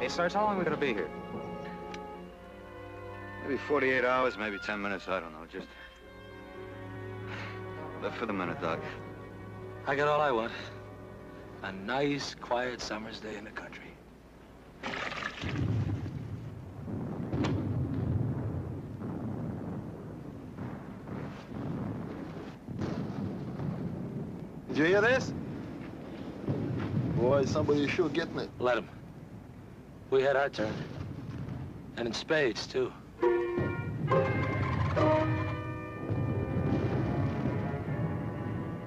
Hey, Sarge, how long are we gonna be here? Maybe 48 hours, maybe 10 minutes, I don't know. Just live for the minute, Doc. I got all I want. A nice, quiet summer's day in the country. Did you hear this? Boy, somebody's sure getting it. Let him. We had our turn. And in spades, too.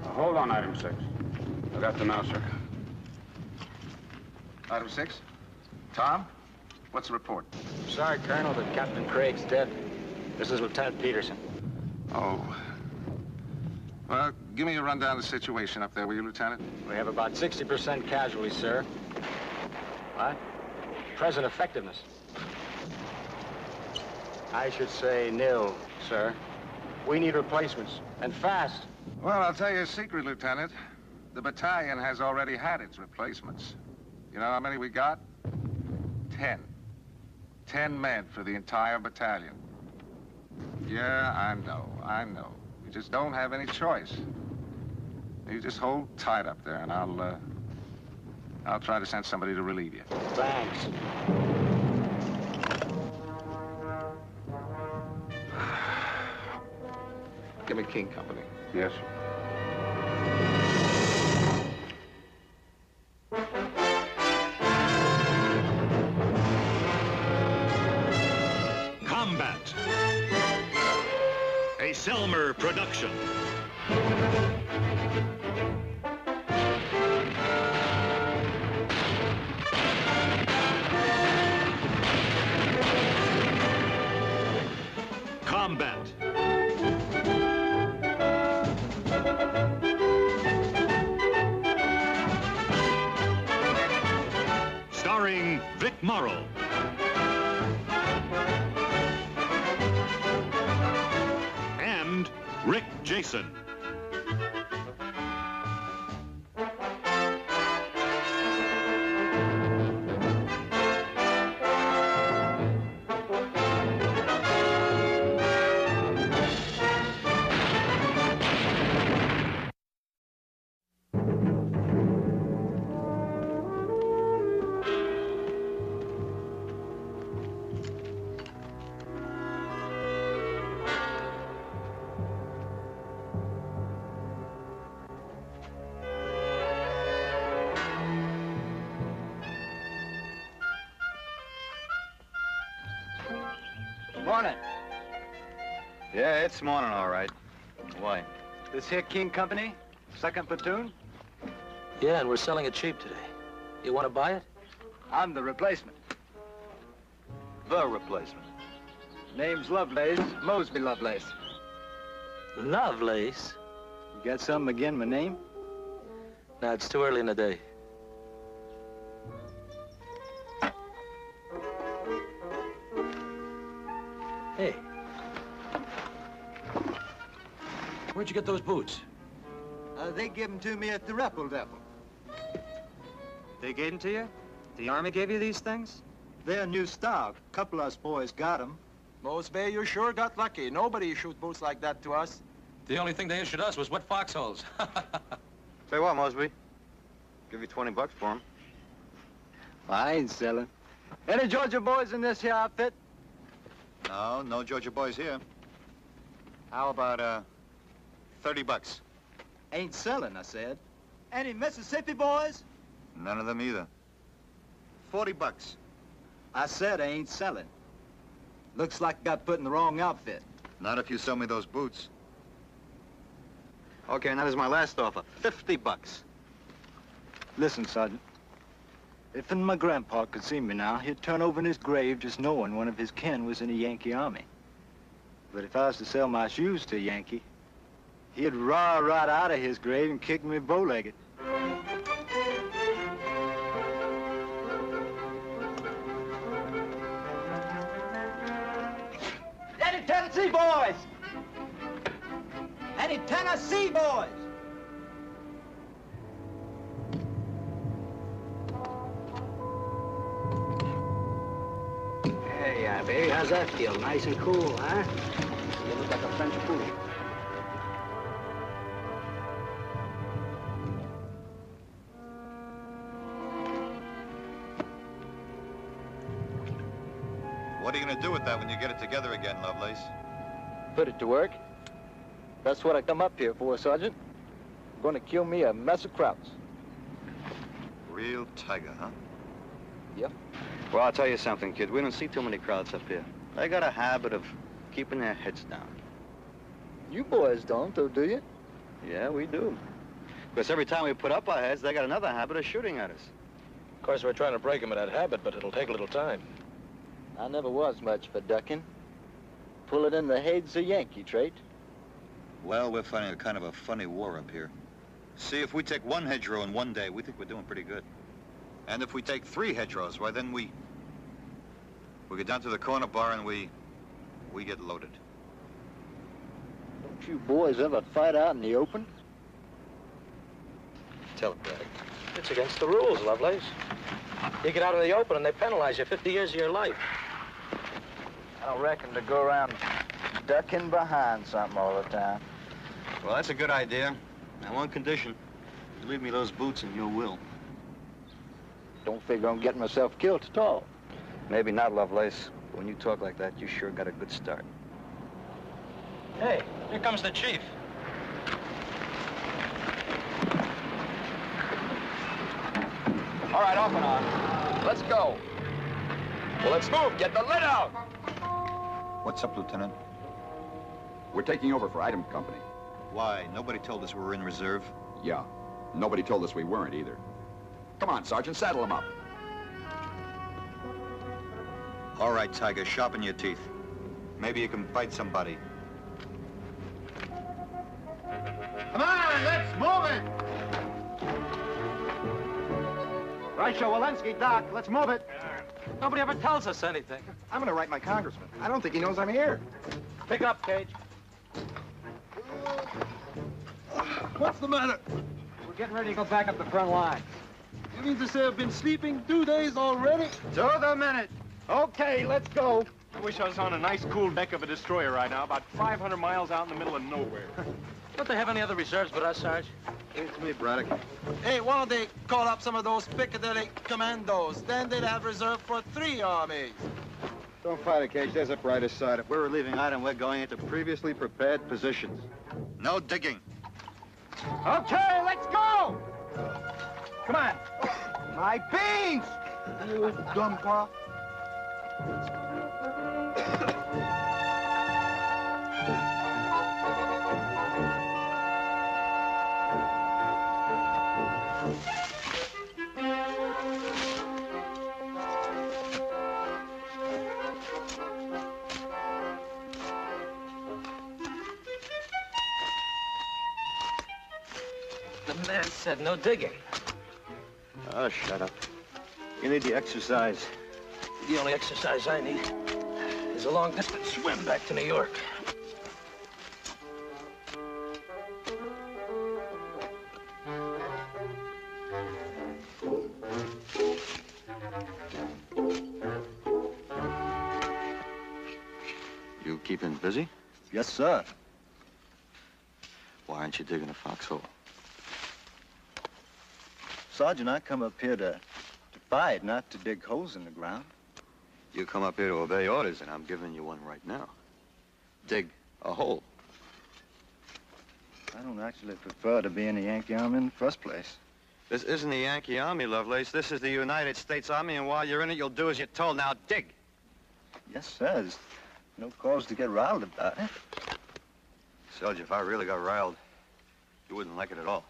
Hold on, item 6. I got the now, sir. Item 6. Tom, what's the report? Sorry, Colonel, that Captain Craig's dead. This is Lieutenant Peterson. Oh. Well, give me a rundown of the situation up there, will you, Lieutenant? We have about 60% casualties, sir. What? Present effectiveness. I should say nil, sir. We need replacements, and fast. Well, I'll tell you a secret, Lieutenant. The battalion has already had its replacements. You know how many we got? 10. 10 men for the entire battalion. Yeah, I know. We just don't have any choice. You just hold tight up there, and I'll try to send somebody to relieve you. Thanks. Give me King Company. Yes. Combat. A Selmer production. Combat. Starring Vic Morrow. And Rick Jason. Morning. Yeah, it's morning, all right. Why? This here King Company, 2nd Platoon. Yeah, and we're selling it cheap today. You want to buy it? I'm the replacement. The replacement. Name's Lovelace, Mosby Lovelace. Lovelace? You got something again, my name? No, it's too early in the day. Hey. Where'd you get those boots? They give them to me at the Repple Depot. They gave them to you? The Army gave you these things? They're new stock. A couple of us boys got them. Mosby, you sure got lucky. Nobody shoots boots like that to us. The only thing they issued us was wet foxholes. Say what, Mosby? Give you 20 bucks for them. I ain't selling. Any Georgia boys in this here outfit? No, no Georgia boys here. How about, 30 bucks? Ain't selling, I said. Any Mississippi boys? None of them either. 40 bucks. I said I ain't selling. Looks like I got put in the wrong outfit. Not if you sell me those boots. Okay, and that is my last offer. 50 bucks. Listen, Sergeant. If my grandpa could see me now, he'd turn over in his grave just knowing one of his kin was in the Yankee Army. But if I was to sell my shoes to a Yankee, he'd raw right out of his grave and kick me bow-legged. Any Tennessee boys? Any Tennessee boys? Barry, how's that feel? Nice and cool, huh? You look like a French pool. What are you gonna do with that when you get it together again, Lovelace? Put it to work. That's what I come up here for, Sergeant. Gonna kill me a mess of krauts. Real tiger, huh? Yep. Well, I'll tell you something, kid. We don't see too many crowds up here. They got a habit of keeping their heads down. You boys don't, though, do you? Yeah, we do. Because every time we put up our heads, they got another habit of shooting at us. Of course, we're trying to break them of that habit, but it'll take a little time. I never was much for ducking. Pull it in the head's a Yankee trait. Well, we're fighting a kind of a funny war up here. See, if we take one hedgerow in one day, we think we're doing pretty good. And if we take 3 hedgerows, why, then we get down to the corner bar and we get loaded. Don't you boys ever fight out in the open? Tell him, Daddy. It's against the rules, Lovelace. You get out in the open and they penalize you 50 years of your life. I don't reckon to go around ducking behind something all the time. Well, that's a good idea. On one condition. You leave me those boots and your will. Don't figure on getting myself killed at all. Maybe not, Lovelace. But when you talk like that, you sure got a good start. Hey, here comes the chief. All right, off and on. Let's go. Well, let's move. Get the lid out. What's up, Lieutenant? We're taking over for Item Company. Why? Nobody told us we were in reserve. Yeah. Nobody told us we weren't either. Come on, Sergeant, saddle him up. All right, Tiger, sharpen your teeth. Maybe you can fight somebody. Come on, let's move it. Right, Walensky, Doc. Let's move it. Nobody ever tells us anything. I'm gonna write my congressman. I don't think he knows I'm here. Pick up, Cage. What's the matter? We're getting ready to go back up the front line. You mean to say I've been sleeping 2 days already? To the minute. Okay, let's go. I wish I was on a nice, cool deck of a destroyer right now, about 500 miles out in the middle of nowhere. Don't they have any other reserves but us, Sarge? It's me, Braddock. Hey, why don't they call up some of those Piccadilly commandos? Then they'd have reserve for 3 armies. Don't fight it, Cage. There's a brighter side. If we're relieving item, we're going into previously prepared positions. No digging. Okay, let's go. Come on. My beans! You dumb pa. The man said no digging. Oh, shut up. You need the exercise. The only exercise I need is a long-distance swim back to New York. You keeping busy? Yes, sir. Why aren't you digging a foxhole? Sergeant, I come up here to fight, not to dig holes in the ground. You come up here to obey orders, and I'm giving you one right now. Dig a hole. I don't actually prefer to be in the Yankee Army in the first place. This isn't the Yankee Army, Lovelace. This is the United States Army, and while you're in it, you'll do as you're told. Now, dig. Yes, sir. There's no cause to get riled about it. Soldier, if I really got riled, you wouldn't like it at all.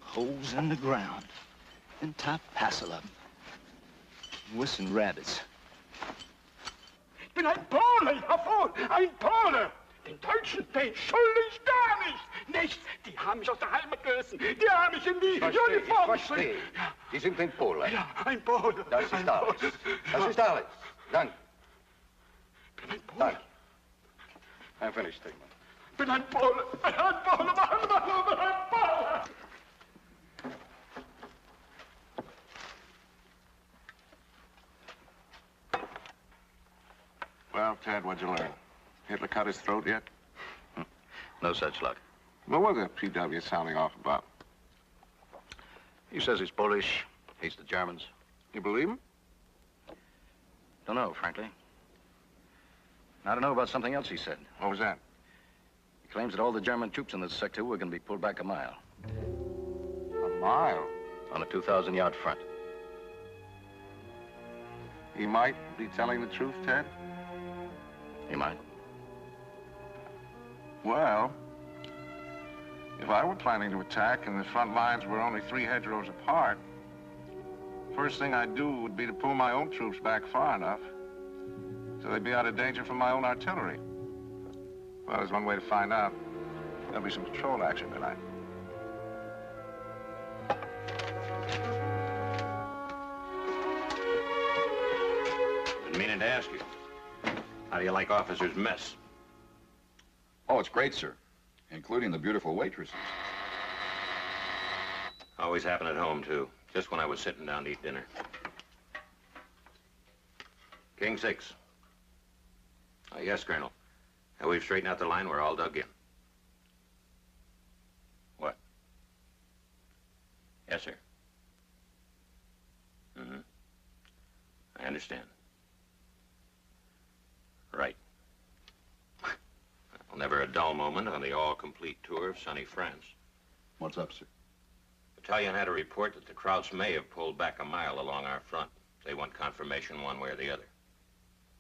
Holes in the ground. And top passel of them. Wissing rabbits. Ich bin ein Pole, jawohl, ein Pole. Den Deutschen, den schulde ich gar nicht. Die haben mich aus der Heimat gerissen. Die haben mich in die Uniform geschickt. Die sind ein Pole. Ja, ein Pole. Das ist alles. Das ist alles. Dank. Ich bin ein Pole. Dank. I'm finished, Stigman. Bin ein Pole, bin ein Pole, bin ein Pole. Well, Ted, what'd you learn? Hitler cut his throat yet? No such luck. Well, what's the PW sounding off about? He says he's Polish, hates the Germans. You believe him? Don't know, frankly. I don't know about something else he said. What was that? He claims that all the German troops in this sector were going to be pulled back a mile. A mile? On a 2,000-yard front. He might be telling the truth, Ted? He might. Well, if I were planning to attack and the front lines were only 3 hedgerows apart, first thing I'd do would be to pull my own troops back far enough so they'd be out of danger from my own artillery. Well, there's one way to find out. There'll be some patrol action tonight. Been meaning to ask you. How do you like officers' mess? Oh, it's great, sir. Including the beautiful waitresses. Always happened at home, too. Just when I was sitting down to eat dinner. King 6. Yes, Colonel. We've straightened out the line. We're all dug in. What? Yes, sir. Mm-hmm. I understand. Right. Well, never a dull moment on the all-complete tour of sunny France. What's up, sir? Battalion had a report that the Krauts may have pulled back a mile along our front. They want confirmation one way or the other.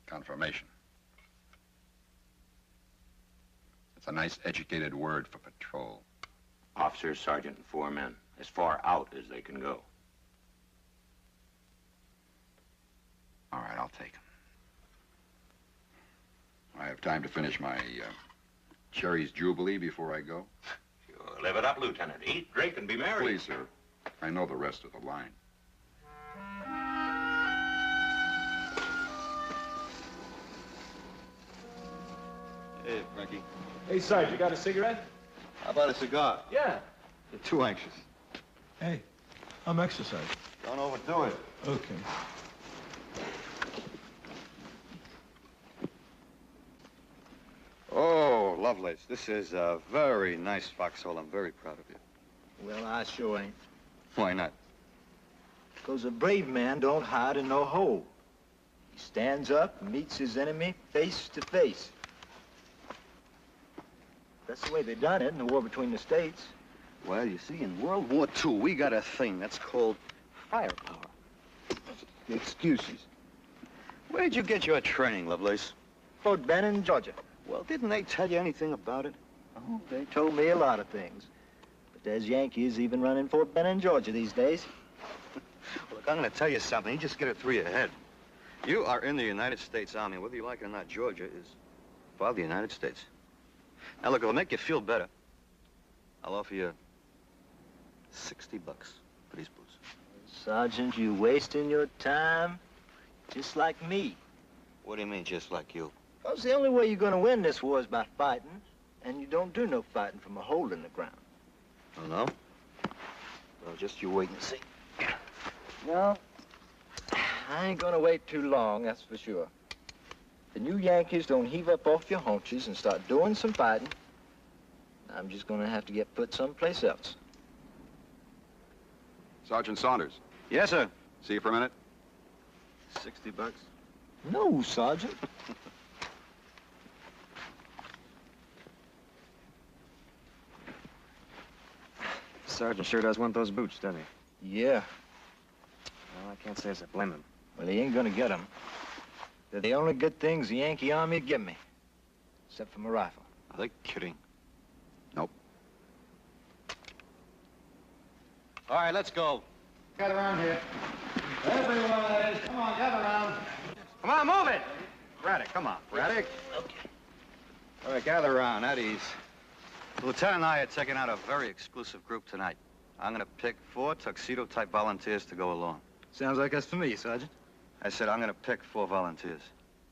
Confirmation. It's a nice educated word for patrol. Officer, sergeant, and 4 men. As far out as they can go. All right, I'll take 'em. I have time to finish my Cherry's Jubilee before I go? Sure. Live it up, Lieutenant. Eat, drink, and be merry. Please, sir. I know the rest of the line. Hey, Frankie. Hey, Sarge, you got a cigarette? How about a cigar? Yeah. You're too anxious. Hey, I'm exercising. Don't overdo it. Okay. Oh, Lovelace, this is a very nice foxhole. I'm very proud of you. Well, I sure ain't. Why not? Because a brave man don't hide in no hole. He stands up and meets his enemy face to face. That's the way they done it in the war between the states. Well, you see, in World War II, we got a thing that's called firepower. Excuses. Where'd you get your training, Lovelace? Fort Benning, Georgia. Well, didn't they tell you anything about it? Oh, they told me a lot of things. But there's Yankees even running Fort Benning, Georgia these days. Look, I'm going to tell you something. You just get it through your head. You are in the United States Army. Whether you like it or not, Georgia is part of the United States. Now, look, it'll make you feel better. I'll offer you $60 for these boots. Sergeant, you wasting your time just like me. What do you mean, just like you? Because the only way you're going to win this war is by fighting, and you don't do no fighting from a hole in the ground. Oh, no? Well, just you wait and see. Well, I ain't going to wait too long, that's for sure. If the new Yankees don't heave up off your haunches and start doing some fighting, I'm just going to have to get put someplace else. Sergeant Saunders. Yes, sir. See you for a minute? $60? No, Sergeant. Sergeant sure does want those boots, doesn't he? Yeah. Well, I can't say as I blame him. Well, he ain't gonna get them. They're the only good things the Yankee Army give me. Except for my rifle. Are they kidding? Nope. All right, let's go. Gather around here. Everyone, that is. Come on, gather around. Come on, move it! Braddock, come on. Braddock. Okay. All right, gather around, at ease. The lieutenant and I are taking out a very exclusive group tonight. I'm gonna pick 4 tuxedo-type volunteers to go along. Sounds like that's for me, Sergeant. I said I'm gonna pick 4 volunteers.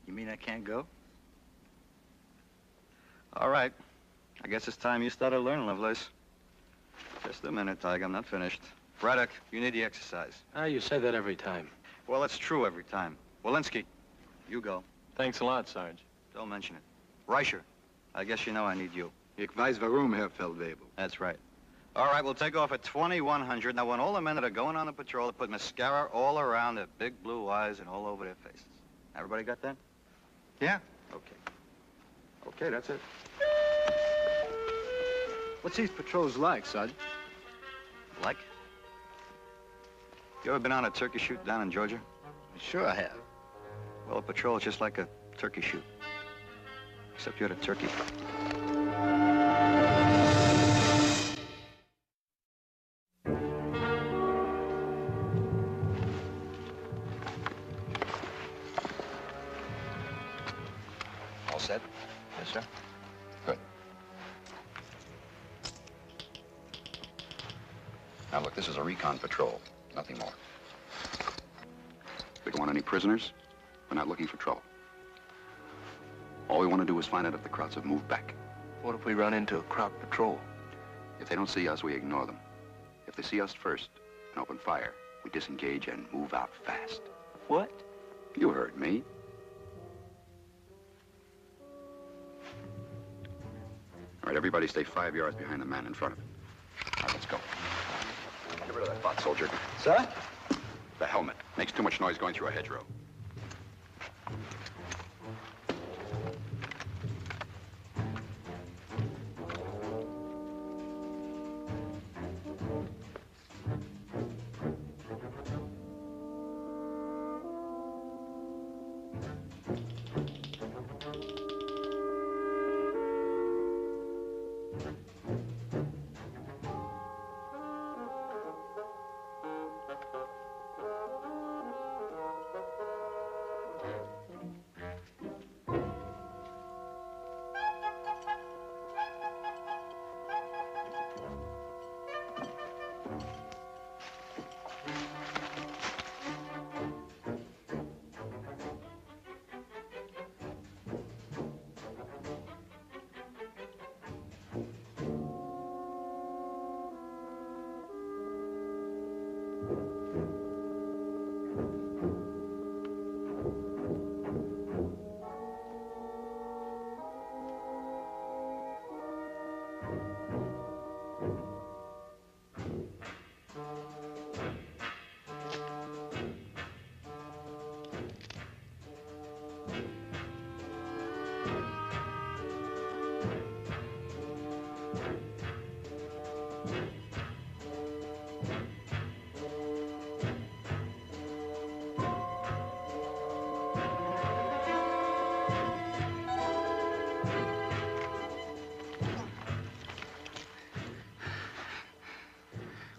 You mean I can't go? All right. I guess it's time you started learning, Lovelace. Just a minute, Tig. I'm not finished. Braddock, you need the exercise. You say that every time. Well, it's true every time. Walensky, you go. Thanks a lot, Sarge. Don't mention it. Reicher, I guess you know I need you. Ich weiß warum, Herr Feldwebel. That's right. All right, we'll take off at 2100. Now, when all the men that are going on the patrol, put mascara all around their big blue eyes and all over their faces. Everybody got that? Yeah. Okay. Okay, that's it. What's these patrols like, Sergeant? Like? You ever been on a turkey shoot down in Georgia? Sure I have. Well, a patrol is just like a turkey shoot. Except you're the turkey. All set? Yes, sir. Good. Now, look, this is a recon patrol. Nothing more. We don't want any prisoners. We're not looking for trouble. All we want to do is find out if the Krauts have moved back. What if we run into a Kraut patrol? If they don't see us, we ignore them. If they see us first and open fire, we disengage and move out fast. What? You heard me. All right, everybody stay 5 yards behind the man in front of him. All right, let's go. Get rid of that bot, soldier. Sir? The helmet. Makes too much noise going through a hedgerow.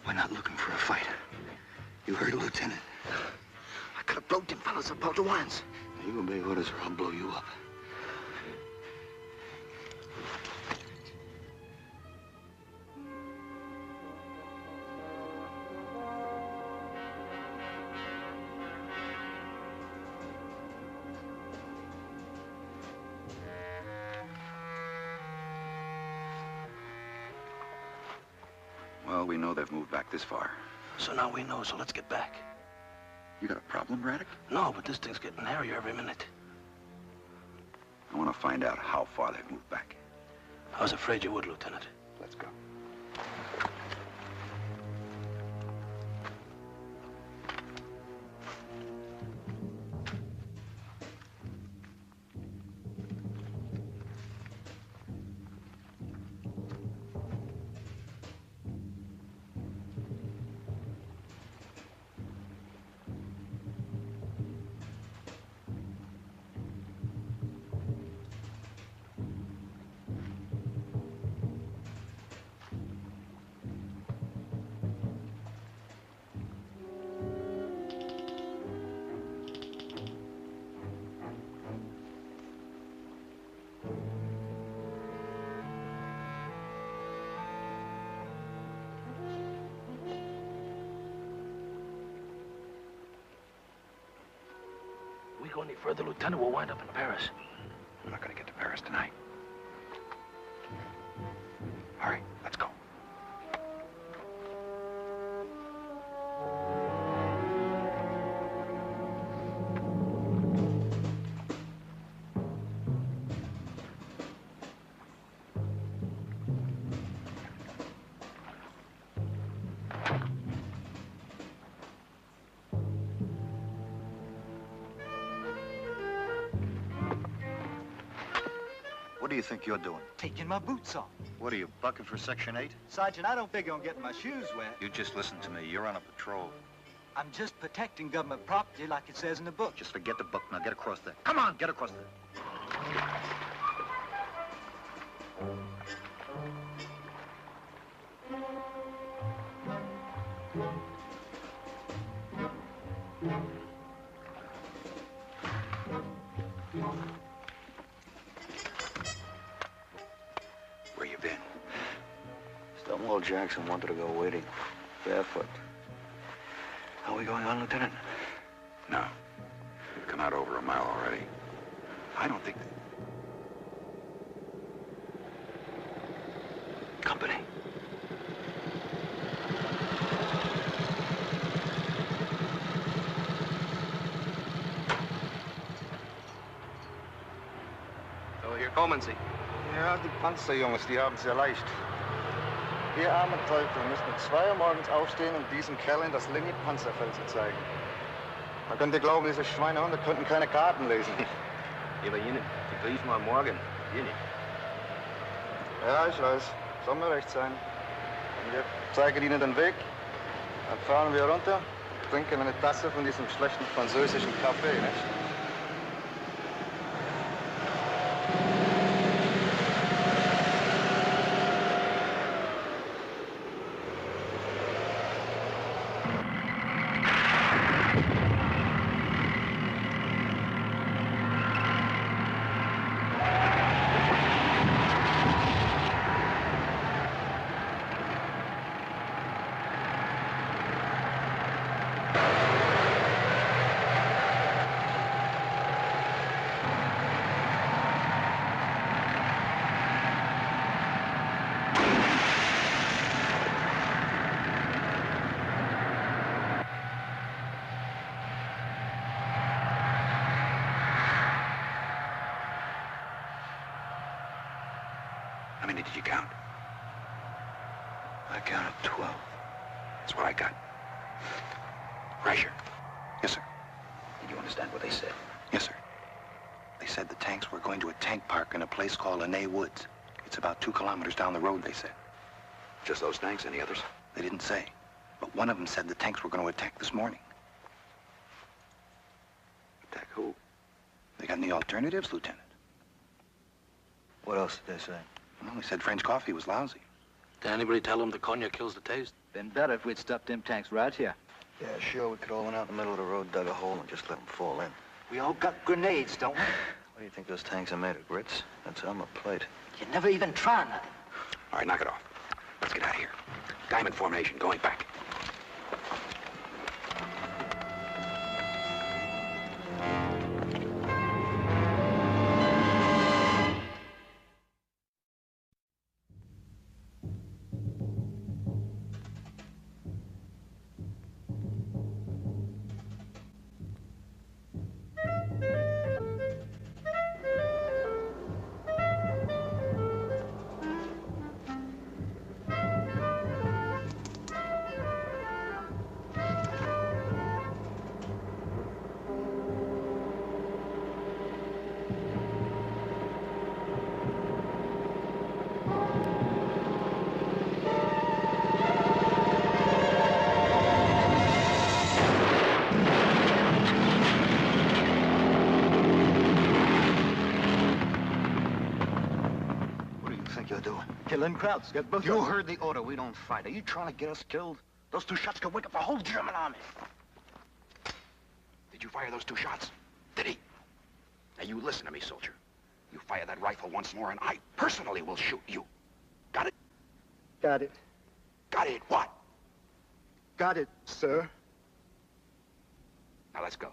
We're not looking for a fight. You heard, Lieutenant? I could have broke them fellas apart at once. You obey orders or I'll blow you up. Well, we know they've moved back this far. So now we know, so let's get back. You got a problem, Braddock? No, but this thing's getting hairier every minute. I want to find out how far they've moved back. I was afraid you would, Lieutenant. Let's go. We go any further, Lieutenant, we'll wind up in Paris. We're not going to get to Paris tonight. All right, let's go. What do you think you're doing? Taking my boots off. What are you, bucking for Section 8? Sergeant, I don't figure on getting my shoes wet. You just listen to me. You're on a patrol. I'm just protecting government property like it says in the book. Just forget the book. Now get across there. Come on, get across there. Where you been? Stonewall Jackson wanted to go waiting, barefoot. How are we going on, Lieutenant? No. We've come out over a mile already. I don't think... Company. So hier kommen Sie. Ja, die Panzerjungs, die haben es ja leicht. Wir armen Teufel müssen um 2 Uhr morgens aufstehen, um diesem Kerl in das Linie-Panzerfeld zu zeigen. Man könnte glauben, diese Schweinehunde könnten keine Karten lesen. Aber jene, die Briefen am Morgen. Jene. Ja, ich weiß. Soll mir recht sein. Und wir zeigen Ihnen den Weg. Dann fahren wir runter, trinken eine Tasse von diesem schlechten französischen Kaffee, nicht? How many did you count? I counted 12. That's what I got. Rasher. Yes, sir. Did you understand what they said? Yes, sir. They said the tanks were going to a tank park in a place called Lanay Woods. It's about 2 kilometers down the road, they said. Just those tanks, any others? They didn't say. But one of them said the tanks were going to attack this morning. Attack who? They got any alternatives, Lieutenant? What else did they say? Well, they said French coffee was lousy. Did anybody tell them the cognac kills the taste? Been better if we'd stuffed them tanks right here. Yeah, sure, we could all went out in the middle of the road, dug a hole, and just let them fall in. We all got grenades, don't we? What do you think those tanks are made of, grits? That's armor plate. You never even try nothing. All right, knock it off. Let's get out of here. Diamond formation, going back. Killing Krauts. Get both You heard the order. We don't fight. Are you trying to get us killed? Those 2 shots could wake up the whole German army. Did you fire those 2 shots? Did he? Now, you listen to me, soldier. You fire that rifle once more, and I personally will shoot you. Got it? Got it. Got it what? Got it, sir. Now, let's go.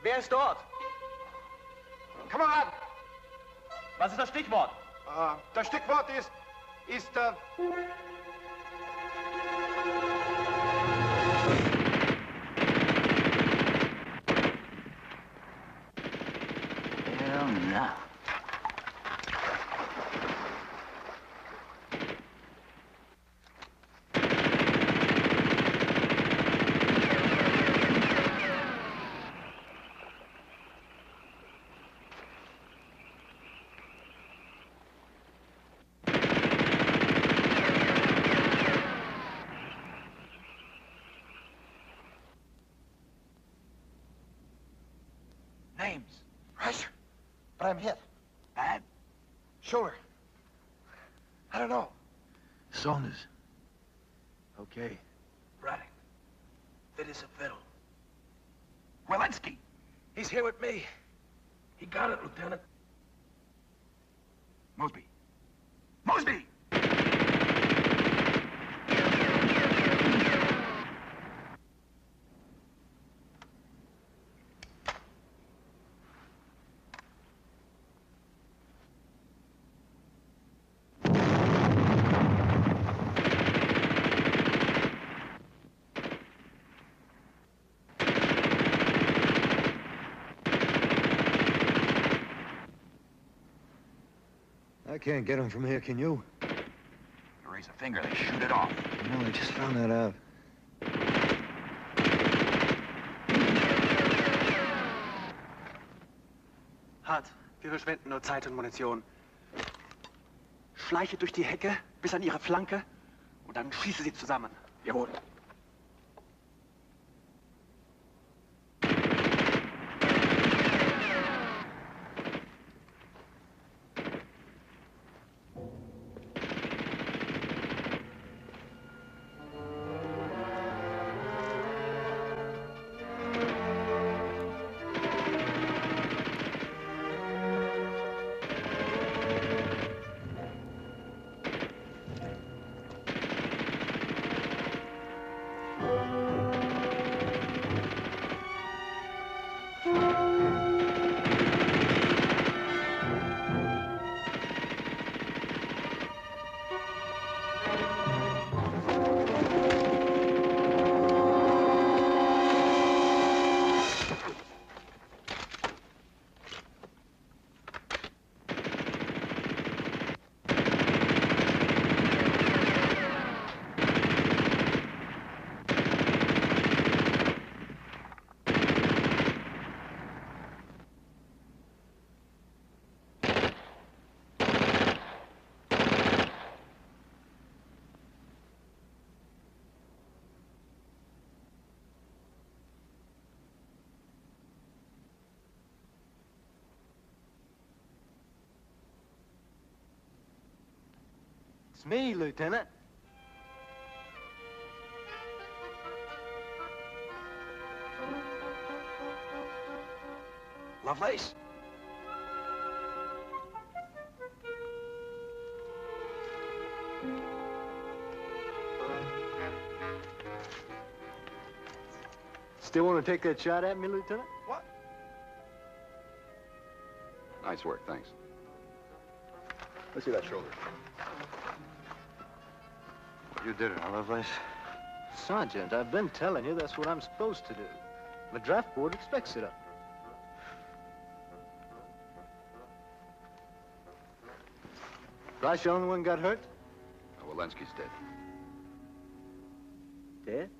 Wer ist dort? Kamerad! Was ist das Stichwort? Das Stichwort ist... Hell no. Names. Pressure. But I'm hit. Bad? Shoulder. I don't know. Saunders. Okay. Braddock. Fit as a fiddle. Walensky. He's here with me. He got it, Lieutenant. Mosby. Mosby! I can't get him from here, can you? You raise a finger, they shoot it off. No, I just found that out. Hart, wir verschwenden nur Zeit und Munition. Schleiche durch die Hecke bis an ihre Flanke und dann schieße sie zusammen. Jawohl. me, Lieutenant. Lovelace? Still want to take that shot at me, Lieutenant? What? Nice work, thanks. Let's see that shoulder. You did it, huh, Lovelace? Sergeant, I've been telling you that's what I'm supposed to do. The draft board expects it of me. Flash the only one got hurt? Oh, Walensky's dead. Dead?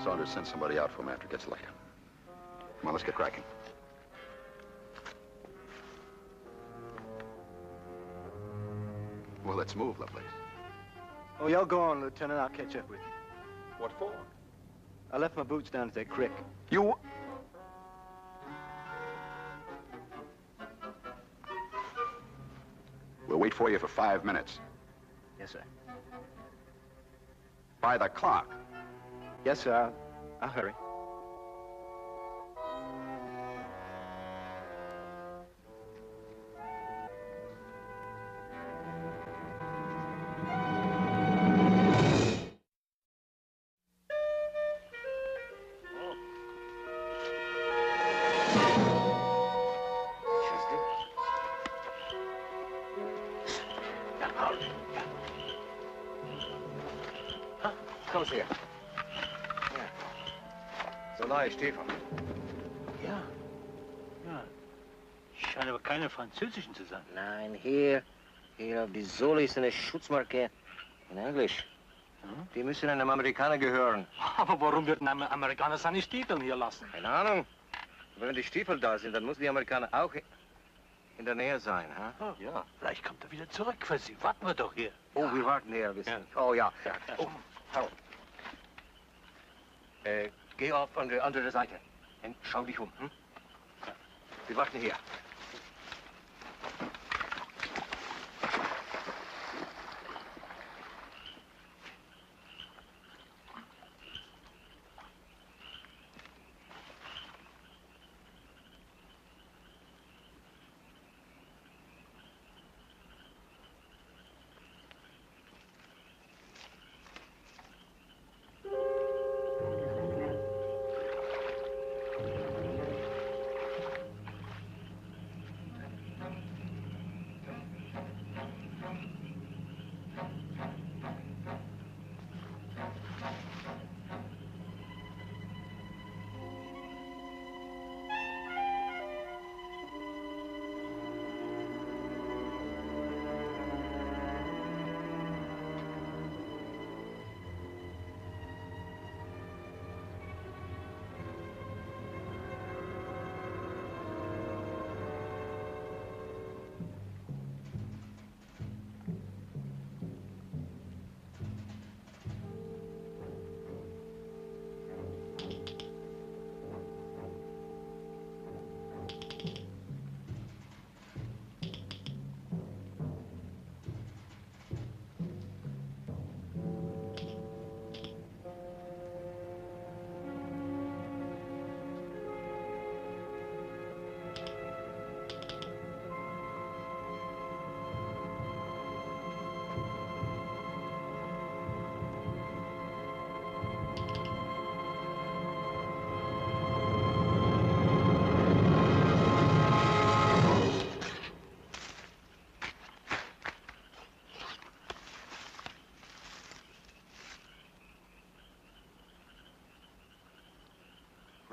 Saunders sent somebody out for him after it gets light. Come on, let's get cracking. Well, let's move, Lovelace. Oh, y'all go on, Lieutenant. I'll catch up with you. What for? I left my boots down at that creek. You... We'll wait for you for 5 minutes. Yes, sir. By the clock. Yes, sir. I'll hurry. Komm's her. Ja. So neue Stiefel. Ja. Ja. Scheint aber keine französischen zu sein. Nein, hier auf die Sohle ist eine Schutzmarke in Englisch. Die müssen einem Amerikaner gehören. Aber warum wird ein Amerikaner seine Stiefel hier lassen? Keine Ahnung. Aber wenn die Stiefel da sind, dann muss die Amerikaner auch in der Nähe sein, ha? Oh, ja. Vielleicht kommt er wieder zurück für Sie. Warten wir doch hier. Oh, wir warten hier, wissen Sie. Oh, ja. Oh, Harold. Geh auf an die andere Seite und schau dich um. Hm? Wir warten hier.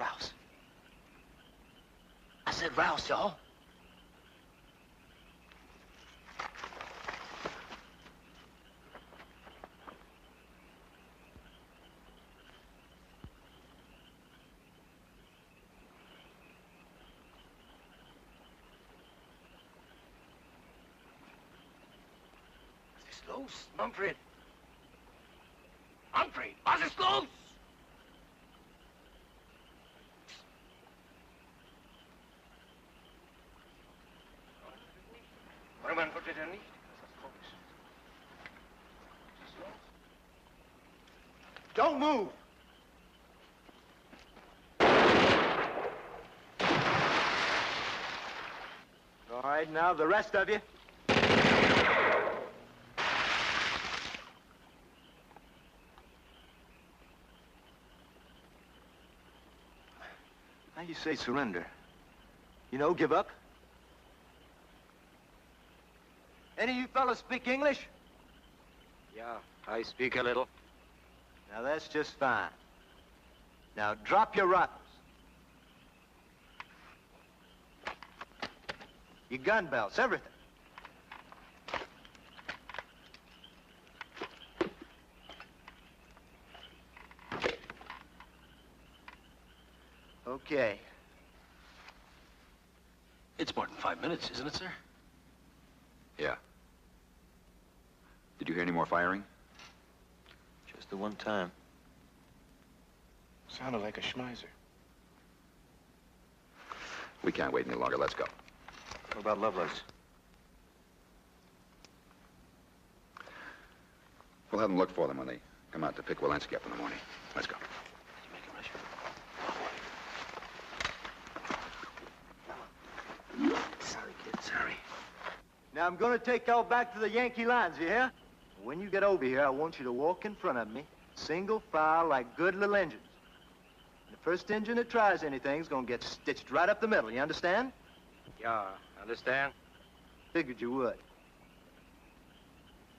Rouse. I said rouse, y'all. Was ist los, Manfred? Manfred, was ist los? Warum antwortet er nicht? Don't move. All right, now the rest of you. Now you say surrender. You know, give up? Any of you fellas speak English? Yeah, I speak a little. Now that's just fine. Now drop your rifles. Your gun belts, everything. Okay. It's more than 5 minutes, isn't it, sir? Yeah. Did you hear any more firing? Just the one time. Sounded like a schmeiser. We can't wait any longer. Let's go. What about Lovelace? We'll have them look for them when they come out to pick Walensky up in the morning. Let's go. Sorry, kid, sorry. Now, I'm gonna take y'all back to the Yankee lines, you hear? When you get over here, I want you to walk in front of me, single file like good little engines. The first engine that tries anything's gonna get stitched right up the middle, you understand? Yeah, understand? Figured you would.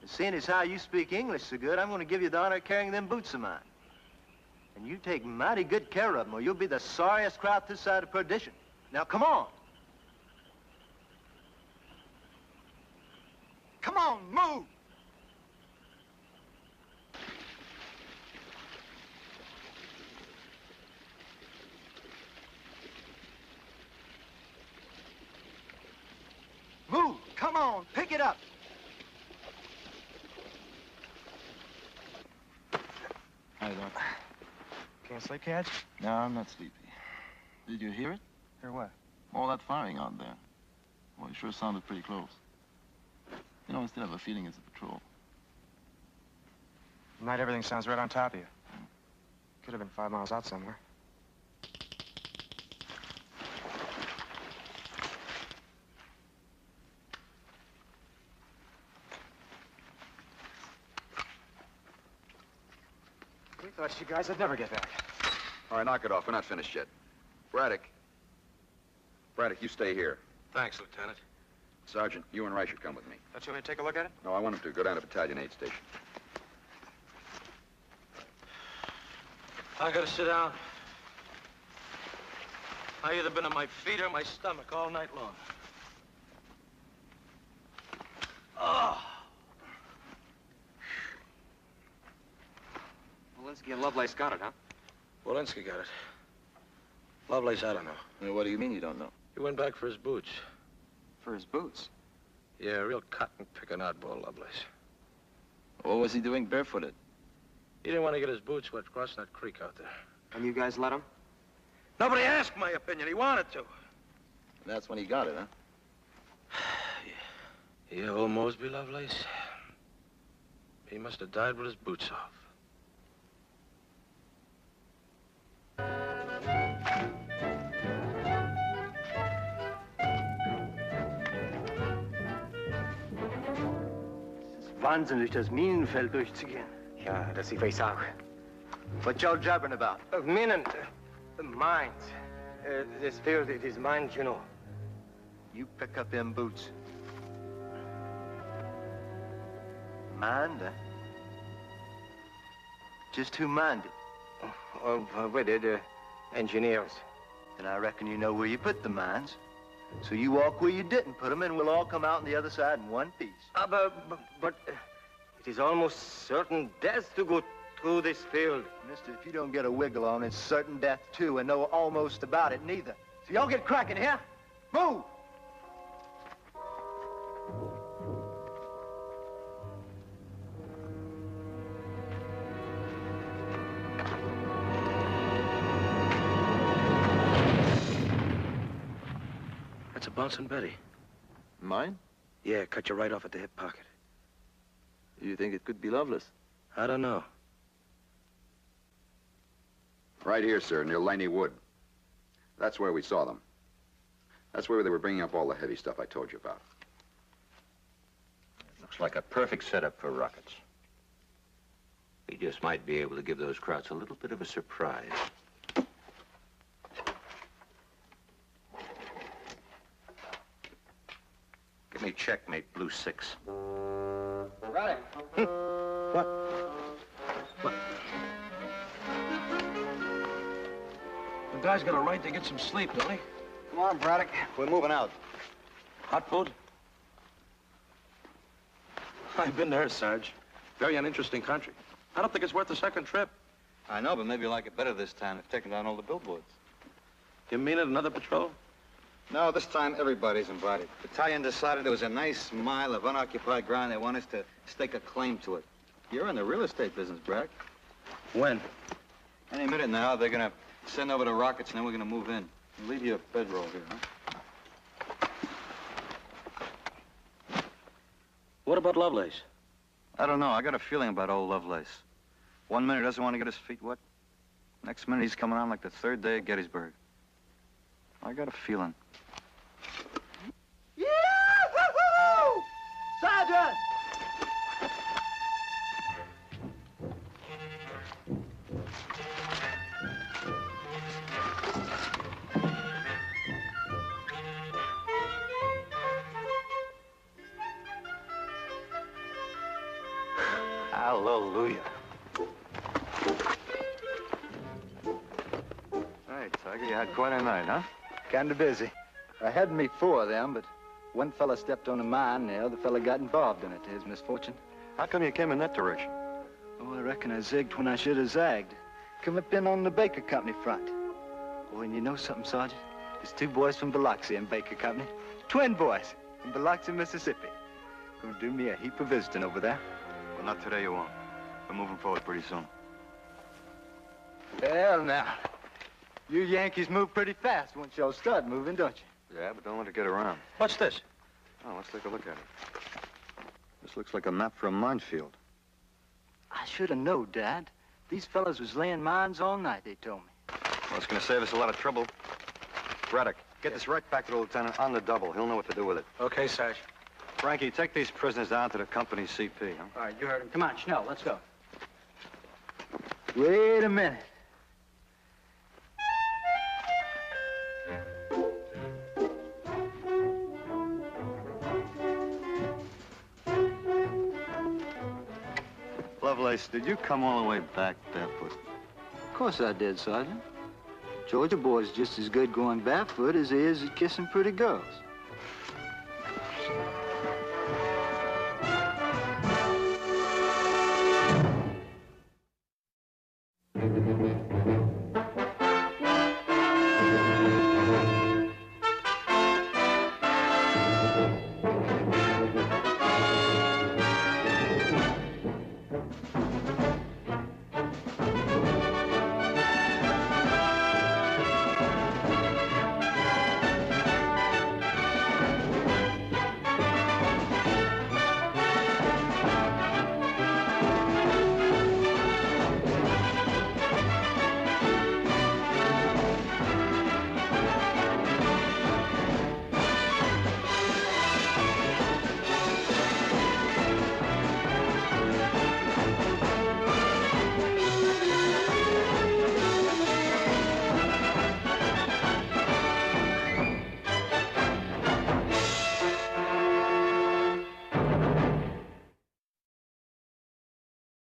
And seeing as how you speak English so good, I'm gonna give you the honor of carrying them boots of mine. And you take mighty good care of them, or you'll be the sorriest crowd this side of perdition. Now, come on. Come on, move! Move! Come on, pick it up! How you doing? Can't sleep, Catch? No, I'm not sleepy. Did you hear it? Hear what? All that firing out there. Well, it sure sounded pretty close. You know, I still have a feeling it's a patrol. Tonight everything sounds right on top of you. Could have been 5 miles out somewhere. We thought you guys would never get back. All right, knock it off. We're not finished yet. Braddock. Braddock, you stay here. Thanks, Lieutenant. Sergeant, you and Rice should come with me. Don't you want me to take a look at it? No, I want him to go down to Battalion Aid Station. I gotta sit down. I either been on my feet or my stomach all night long. Oh. Walensky and Lovelace got it, huh? Walensky got it. Lovelace, I don't know. Well, what do you mean you don't know? He went back for his boots. For his boots? Yeah, real cotton-picking oddball, Lovelace. What was he doing barefooted? He didn't want to get his boots wet crossing that creek out there. And you guys let him? Nobody asked my opinion. He wanted to. And that's when he got it, huh? Yeah, old Mosby, Lovelace. He must have died with his boots off. Wahnsinnig, durch das Minenfeld durchzugehen. Ja, das ich weiß auch. What y'all jabbering about? Minen, mines. This field, it is mines, you know. You pick up them boots. Mind? Just who minded? We did, engineers. Then I reckon you know where you put the mines. So you walk where you didn't put them, and we'll all come out on the other side in one piece. But it is almost certain death to go through this field. Mister, if you don't get a wiggle on, it's certain death, too, and no almost about it, neither. So y'all get cracking here. Move! That's a bouncing Betty. Mine? Yeah, cut you right off at the hip pocket. You think it could be Lovelace? I don't know. Right here, sir, near Laney Wood. That's where we saw them. That's where they were bringing up all the heavy stuff I told you about. Looks like a perfect setup for rockets. We just might be able to give those Krauts a little bit of a surprise. Give me checkmate, blue 6. Right. What? The guy's got a right to get some sleep, don't he? Come on, Braddock. We're moving out. Hot food? I've been there, Sarge. Very uninteresting country. I don't think it's worth the second trip. I know, but maybe you'll like it better this time. They've taken down all the billboards. You mean it, another patrol? No, this time everybody's invited. The battalion decided there was a nice mile of unoccupied ground. They want us to stake a claim to it. You're in the real estate business, Braddock. When? Any minute now, they're gonna send over the rockets, and then we're gonna move in. I'll leave you a bedroll here, huh? What about Lovelace? I don't know. I got a feeling about old Lovelace. 1 minute he doesn't want to get his feet wet. Next minute he's coming on like the third day at Gettysburg. I got a feeling. Yee-hoo-hoo! Sergeant! Hallelujah. Hey, Tiger, you had quite a night, huh? Kinda busy. I had me 4 of them, but one fella stepped on a mine and the other fella got involved in it, to his misfortune. How come you came in that direction? Oh, I reckon I zigged when I should have zagged. Come up in on the Baker Company front. Oh, and you know something, Sergeant? There's 2 boys from Biloxi in Baker Company. Twin boys from Biloxi, Mississippi. Gonna do me a heap of visiting over there. Well, not today, you won't. We're moving forward pretty soon. Well, now. You Yankees move pretty fast once y'all start moving, don't you? Yeah, but don't let it get around. What's this? Oh, let's take a look at it. This looks like a map for a minefield. I should have known, Dad. These fellas was laying mines all night, they told me. Well, it's gonna save us a lot of trouble. Braddock, get this right back to the lieutenant on the double. He'll know what to do with it. Okay, Sarge. Frankie, take these prisoners down to the company CP, huh? All right, you heard him. Come on, Schnell, let's go. Wait a minute. Lovelace, did you come all the way back barefoot? Of course I did, Sergeant. Georgia boy's just as good going barefoot as he is at kissing pretty girls.